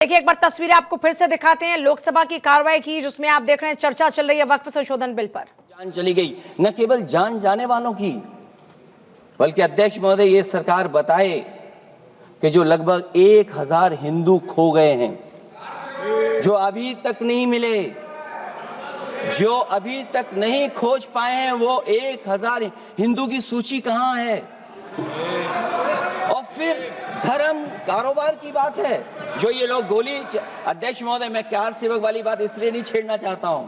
देखिए एक बार तस्वीरें आपको फिर से दिखाते हैं। लोकसभा की कार्रवाई की जिसमें आप देख रहे हैं चर्चा चल रही है वक्फ संशोधन बिल पर। जान चली गई, न केवल जान जाने वालों की, बल्कि अध्यक्ष महोदय ये सरकार बताए कि जो लगभग 1000 हिंदू खो गए हैं, जो अभी तक नहीं मिले, जो अभी तक नहीं खोज पाए हैं, वो 1000 हिंदू की सूची कहां है? और फिर धर्म कारोबार की बात है, जो ये लोग गोली। अध्यक्ष महोदय, मैं कार सेवक वाली बात इसलिए नहीं छेड़ना चाहता हूं।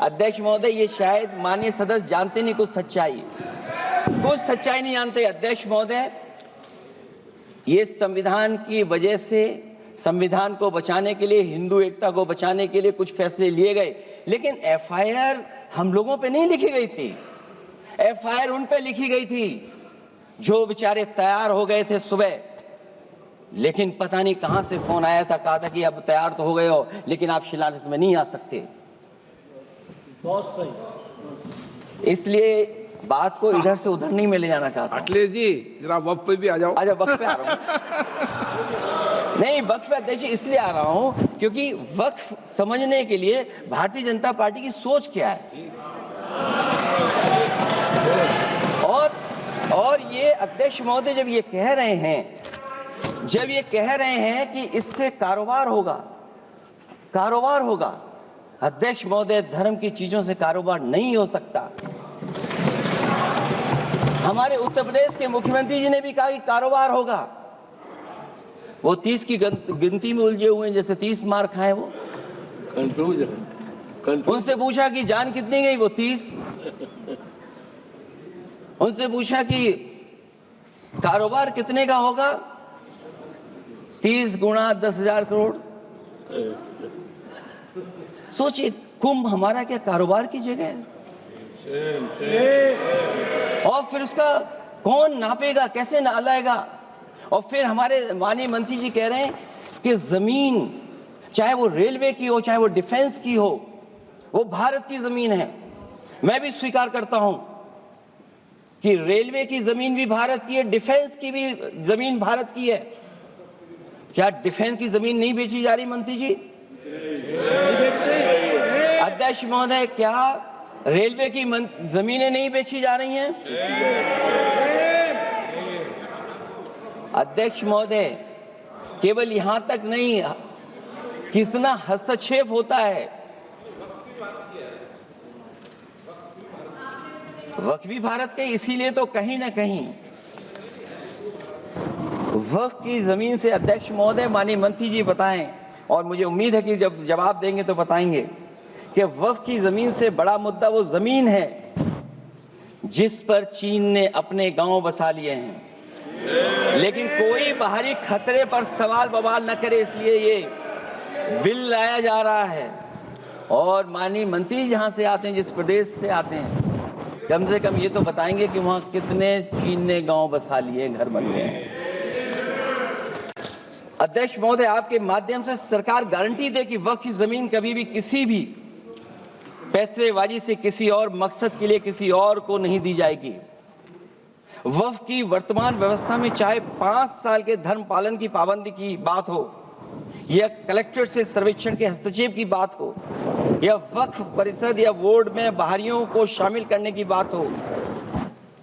अध्यक्ष महोदय, ये शायद माननीय सदस्य जानते नहीं कुछ सच्चाई नहीं जानते। अध्यक्ष महोदय, ये संविधान की वजह से, संविधान को बचाने के लिए, हिंदू एकता को बचाने के लिए कुछ फैसले लिए गए, लेकिन एफआईआर हम लोगों पे नहीं लिखी गई थी। एफआईआर उन पे लिखी गई थी जो बेचारे तैयार हो गए थे सुबह, लेकिन पता नहीं कहां से फोन आया था, कहा था कि अब तैयार तो हो गए हो, लेकिन आप शिलान्यास में नहीं आ सकते। बहुत सही। इसलिए बात को इधर से उधर नहीं में ले जाना चाहता। अखिलेश जी, जरा वक्त पे भी आ जाओ। अच्छा, वक्त पे आ रहा हूं। नहीं, वक्त पे अध्यक्ष इसलिए आ रहा हूं क्योंकि वक्त समझने के लिए भारतीय जनता पार्टी की सोच क्या है। और ये अध्यक्ष महोदय जब ये कह रहे हैं कि इससे कारोबार होगा, अध्यक्ष महोदय, धर्म की चीजों से कारोबार नहीं हो सकता। हमारे उत्तर प्रदेश के मुख्यमंत्री जी ने भी कहा कि कारोबार होगा। वो 30 की गिनती में उलझे हुए हैं, जैसे 30 मार खाए वो। उनसे पूछा कि जान कितनी गई, वो 30। उनसे पूछा कि कारोबार कितने का होगा, 30 गुणा 10,000 करोड़। सोचिए, कुंभ हमारा क्या कारोबार की जगह है? और फिर उसका कौन नापेगा, कैसे नालाएगा? और फिर हमारे माननीय मंत्री जी कह रहे हैं कि जमीन, चाहे वो रेलवे की हो, चाहे वो डिफेंस की हो, वो भारत की जमीन है। मैं भी स्वीकार करता हूं कि रेलवे की जमीन भी भारत की है, डिफेंस की भी जमीन भारत की है। क्या डिफेंस की जमीन नहीं बेची जा रही मंत्री जी? अध्यक्ष महोदय, क्या रेलवे की जमीनें नहीं बेची जा रही हैं? अध्यक्ष महोदय, केवल यहां तक नहीं, कितना हस्तक्षेप होता है। वक्फ भी भारत के, इसीलिए तो कहीं ना कहीं वक्फ की जमीन से, अध्यक्ष महोदय, माननीय मंत्री जी बताएं, और मुझे उम्मीद है कि जब जवाब देंगे तो बताएंगे कि वक्फ की जमीन से बड़ा मुद्दा वो जमीन है जिस पर चीन ने अपने गांव बसा लिए हैं, लेकिन कोई बाहरी खतरे पर सवाल बवाल न करे, इसलिए ये बिल लाया जा रहा है। और माननीय मंत्री जहां से आते हैं, जिस प्रदेश से आते हैं, कम से कम ये तो बताएंगे कि वहां कितने चीन ने गांव बसा लिए, घर बन गए हैं। अध्यक्ष महोदय, आपके माध्यम से सरकार गारंटी दे कि वक्फ की जमीन कभी भी किसी भी पैतरेबाजी से किसी और मकसद के लिए किसी और को नहीं दी जाएगी। वक्फ की वर्तमान व्यवस्था में चाहे 5 साल के धर्म पालन की पाबंदी की बात हो, या कलेक्टर से सर्वेक्षण के हस्तक्षेप की बात हो, या वक्फ परिषद या बोर्ड में बाहरियों को शामिल करने की बात हो,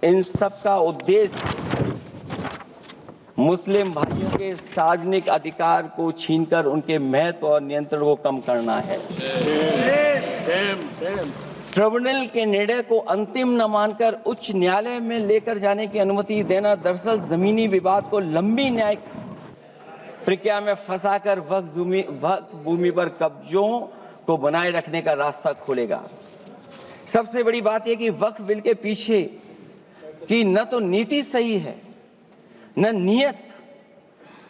इन सब का उद्देश्य मुस्लिम भाइयों के सार्वजनिक अधिकार को छीनकर उनके महत्व और नियंत्रण को कम करना है। ट्रिब्यूनल के निर्णय को अंतिम न मानकर उच्च न्यायालय में लेकर जाने की अनुमति देना दरअसल जमीनी विवाद को लंबी न्यायिक प्रक्रिया में फंसाकर वक्फ भूमि पर कब्जों को बनाए रखने का रास्ता खोलेगा। सबसे बड़ी बात यह कि वक्फ बिल के पीछे की न तो नीति सही है, न नियत।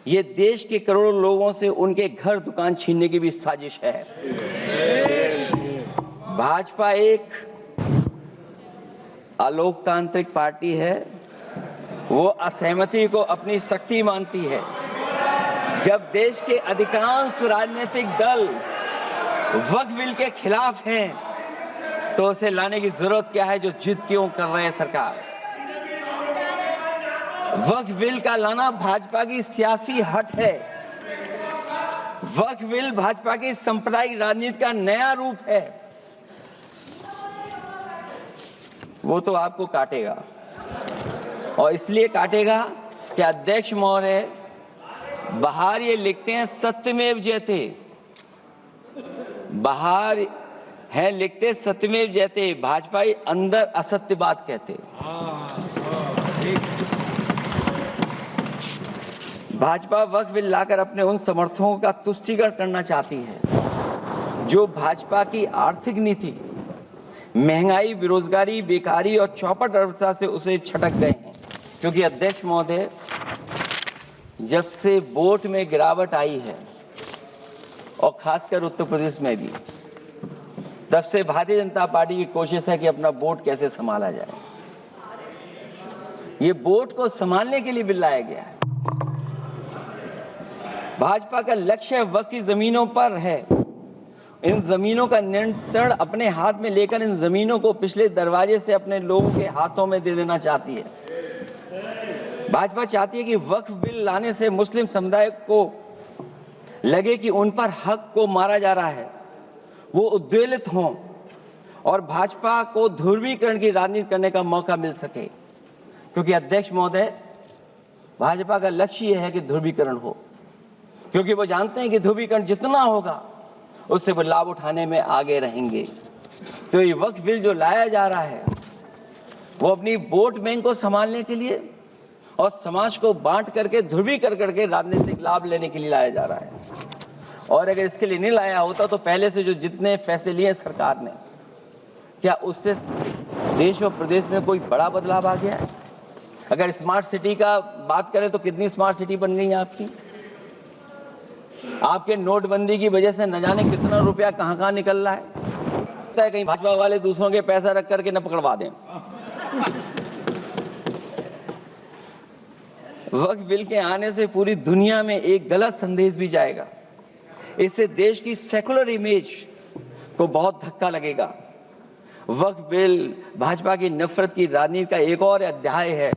ये देश के करोड़ों लोगों से उनके घर दुकान छीनने की भी साजिश है। भाजपा एक अलोकतांत्रिक पार्टी है, वो असहमति को अपनी शक्ति मानती है। जब देश के अधिकांश राजनीतिक दल वक्फ बिल के खिलाफ हैं, तो उसे लाने की जरूरत क्या है, जो जिद क्यों कर रहे हैं सरकार? वक्फ बिल का लाना भाजपा की सियासी हट है। वक्फ बिल भाजपा की सांप्रदायिक राजनीति का नया रूप है। वो तो आपको काटेगा, और इसलिए काटेगा कि अध्यक्ष महोदय बाहर ये लिखते हैं सत्यमेव जयते, बाहर है लिखते सत्यमेव जयते, भाजपाई अंदर असत्य बात कहते। भाजपा वक्फ बिल लाकर अपने उन समर्थकों का तुष्टीकरण करना चाहती है जो भाजपा की आर्थिक नीति, महंगाई, बेरोजगारी, बेकारी और चौपट अर्थव्यवस्था से उसे छटक गए हैं। क्योंकि अध्यक्ष महोदय, जब से वोट में गिरावट आई है और खासकर उत्तर प्रदेश में भी, तब से भारतीय जनता पार्टी की कोशिश है कि अपना वोट कैसे संभाला जाए। ये वोट को संभालने के लिए बिल लाया गया है। भाजपा का लक्ष्य वक्फ की जमीनों पर है। इन जमीनों का नियंत्रण अपने हाथ में लेकर इन जमीनों को पिछले दरवाजे से अपने लोगों के हाथों में दे देना चाहती है। भाजपा चाहती है कि वक्फ बिल लाने से मुस्लिम समुदाय को लगे कि उन पर हक को मारा जा रहा है, वो उद्वेलित हों और भाजपा को ध्रुवीकरण की राजनीति करने का मौका मिल सके। क्योंकि अध्यक्ष महोदय, भाजपा का लक्ष्य यह है कि ध्रुवीकरण हो, क्योंकि वो जानते हैं कि ध्रुवीकरण जितना होगा उससे वो लाभ उठाने में आगे रहेंगे। तो ये वक्फ बिल जो लाया जा रहा है वो अपनी वोट बैंक को संभालने के लिए और समाज को बांट करके ध्रुवीकरण करके राजनीतिक लाभ लेने के लिए लाया जा रहा है। और अगर इसके लिए नहीं लाया होता तो पहले से जो जितने फैसले लिए सरकार ने, क्या उससे देश और प्रदेश में कोई बड़ा बदलाव आ गया है? अगर स्मार्ट सिटी का बात करें तो कितनी स्मार्ट सिटी बन गई है आपकी? आपके नोटबंदी की वजह से न जाने कितना रुपया कहां निकल रहा है। कहीं भाजपा वाले दूसरों के पैसा रख करके न पकड़वा दें। वक्फ बिल के आने से पूरी दुनिया में एक गलत संदेश भी जाएगा। इससे देश की सेकुलर इमेज को बहुत धक्का लगेगा। वक्फ बिल भाजपा की नफरत की राजनीति का एक और अध्याय है।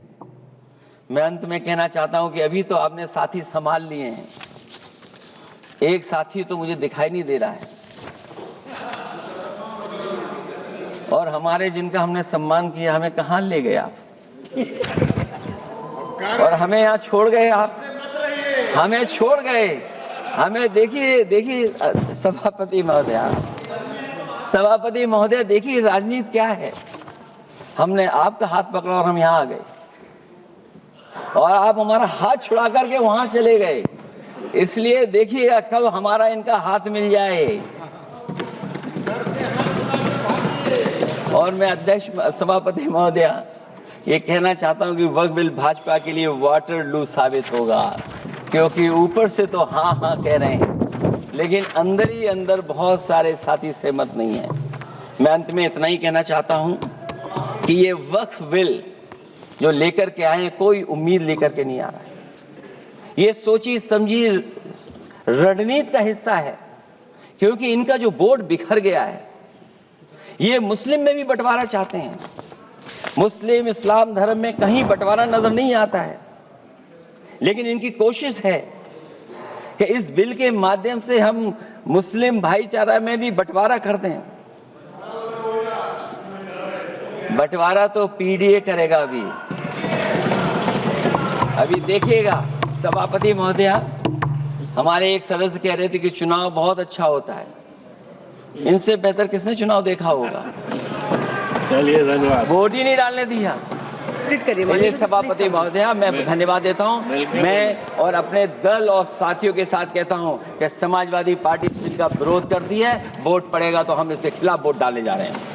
मैं अंत में कहना चाहता हूं कि अभी तो आपने साथी संभाल लिए हैं, एक साथी तो मुझे दिखाई नहीं दे रहा है, और हमारे जिनका हमने सम्मान किया हमें कहां ले गए आप, और हमें यहाँ छोड़ गए आप, हमें छोड़ गए। हमें देखिए सभापति महोदय देखिए राजनीति क्या है। हमने आपका हाथ पकड़ा और हम यहाँ आ गए, और आप हमारा हाथ छुड़ा करके वहां चले गए। इसलिए देखिएगा कब हमारा इनका हाथ मिल जाए। और मैं अध्यक्ष सभापति महोदय ये कहना चाहता हूं कि वक्फ बिल भाजपा के लिए वाटरलू साबित होगा, क्योंकि ऊपर से तो हाँ हाँ कह रहे हैं, लेकिन अंदर ही अंदर बहुत सारे साथी सहमत नहीं है। मैं अंत में इतना ही कहना चाहता हूं कि ये वक्फ बिल जो लेकर के आए हैं, कोई उम्मीद लेकर के नहीं आ रहा है। ये सोची समझी रणनीति का हिस्सा है, क्योंकि इनका जो बोर्ड बिखर गया है, ये मुस्लिम में भी बंटवारा चाहते हैं। मुस्लिम इस्लाम धर्म में कहीं बंटवारा नजर नहीं आता है, लेकिन इनकी कोशिश है कि इस बिल के माध्यम से हम मुस्लिम भाईचारा में भी बंटवारा करते हैं। बंटवारा तो पीडीए करेगा। अभी देखिएगा सभापति महोदया, हमारे एक सदस्य कह रहे थे कि चुनाव बहुत अच्छा होता है। इनसे बेहतर किसने चुनाव देखा होगा? चलिए धन्यवाद। वोट ही नहीं डालने दिया। सभापति महोदया, मैं धन्यवाद देता हूं। मैं और अपने दल और साथियों के साथ कहता हूं कि समाजवादी पार्टी इसका विरोध करती है। वोट पड़ेगा तो हम इसके खिलाफ वोट डालने जा रहे हैं।